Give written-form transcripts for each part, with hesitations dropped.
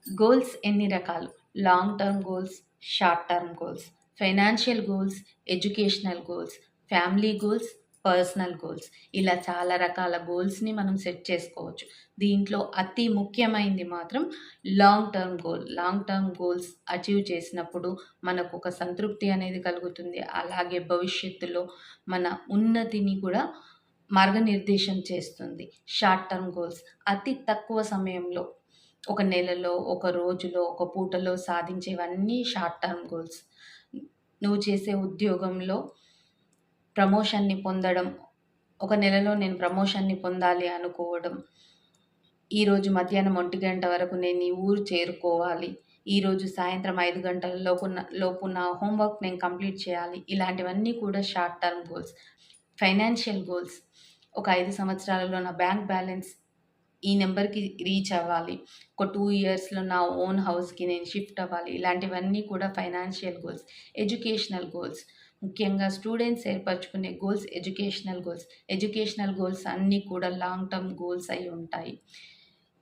Goals ఎన్ని రకాలు? Long term goals, short term goals, financial goals, educational goals, family goals, personal goals. ఇలా చాలా రకాల గోల్స్‌ని మనం సెట్ చేసుకోవచ్చు. దీంట్లో అతి ముఖ్యమైనది మాత్రం long term goal. Long term goals achieve చేసినప్పుడు మనకొక సంతృప్తి అనేది కలుగుతుంది. అలాగే భవిష్యత్తులో మన ఉన్నతిని కూడా మార్గనిర్దేశం చేస్తుంది. షార్ట్ టర్మ్ గోల్స్ అతి తక్కువ సమయంలో, ఒక నెలలో, ఒక రోజులో, ఒక పూటలో సాధించేవన్నీ షార్ట్ టర్మ్ గోల్స్. నువ్వు చేసే ఉద్యోగంలో ప్రమోషన్‌ని పొందడం, ఒక నెలలో నేను ప్రమోషన్‌ని పొందాలి అనుకోవడం, ఈరోజు మధ్యాహ్నం 1 వరకు నేను ఈ ఊరు చేరుకోవాలి, ఈరోజు సాయంత్రం 5 గంటల లోపు నా హోంవర్క్ నేను కంప్లీట్ చేయాలి. ఇలాంటివన్నీ కూడా short term goals. Financial goals, ఒక 5 సంవత్సరాలలో నా బ్యాంక్ బ్యాలెన్స్ ఈ నెంబర్‌కి రీచ్ అవ్వాలి. ఒక 2 ఇయర్స్‌లో నా ఓన్ హౌస్‌కి నేను షిఫ్ట్ అవ్వాలి. ఇలాంటివన్నీ కూడా ఫైనాన్షియల్ గోల్స్. ఎడ్యుకేషనల్ గోల్స్, ముఖ్యంగా స్టూడెంట్స్ ఏర్పరచుకునే goals educational goals. Educational goals అన్నీ కూడా లాంగ్ టర్మ్ గోల్స్ అయి ఉంటాయి.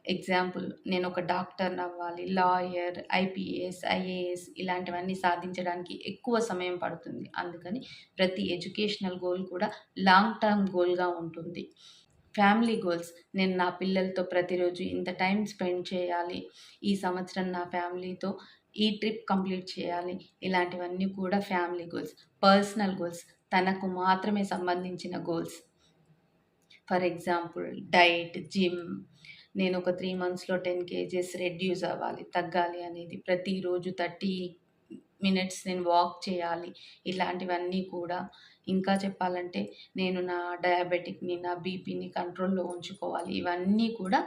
ఎగ్జాంపుల్, నేను ఒక డాక్టర్‌ని అవ్వాలి, లాయర్, ఐపీఎస్, ఐఏఎస్ ఇలాంటివన్నీ సాధించడానికి ఎక్కువ సమయం పడుతుంది. అందుకని ప్రతి ఎడ్యుకేషనల్ గోల్ కూడా లాంగ్ టర్మ్ గోల్‌గా ఉంటుంది. ఫ్యామిలీ గోల్స్, నేను నా పిల్లలతో ప్రతిరోజు ఇంత టైం స్పెండ్ చేయాలి, ఈ సంవత్సరం నా ఫ్యామిలీతో ఈ ట్రిప్ కంప్లీట్ చేయాలి. ఇలాంటివన్నీ కూడా ఫ్యామిలీ గోల్స్. పర్సనల్ గోల్స్, తనకు మాత్రమే సంబంధించిన goals. For example diet, gym. నేను ఒక 3 మంత్స్‌లో 10 కేజెస్ రెడ్యూస్ అవ్వాలి, తగ్గాలి అనేది. ప్రతిరోజు 30 మినిట్స్ నేను వాక్ చేయాలి. ఇలాంటివన్నీ కూడా. ఇంకా చెప్పాలంటే నేను నా డయాబెటిక్‌ని, నా బీపీని కంట్రోల్‌లో ఉంచుకోవాలి. ఇవన్నీ కూడా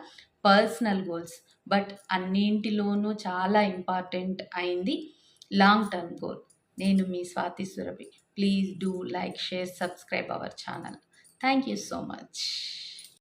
పర్సనల్ గోల్స్. బట్ అన్నింటిలోనూ చాలా ఇంపార్టెంట్ అయింది లాంగ్ టర్మ్ గోల్. నేను మీ Swathi Surabhi. Please do like, share, subscribe our channel. Thank you so much.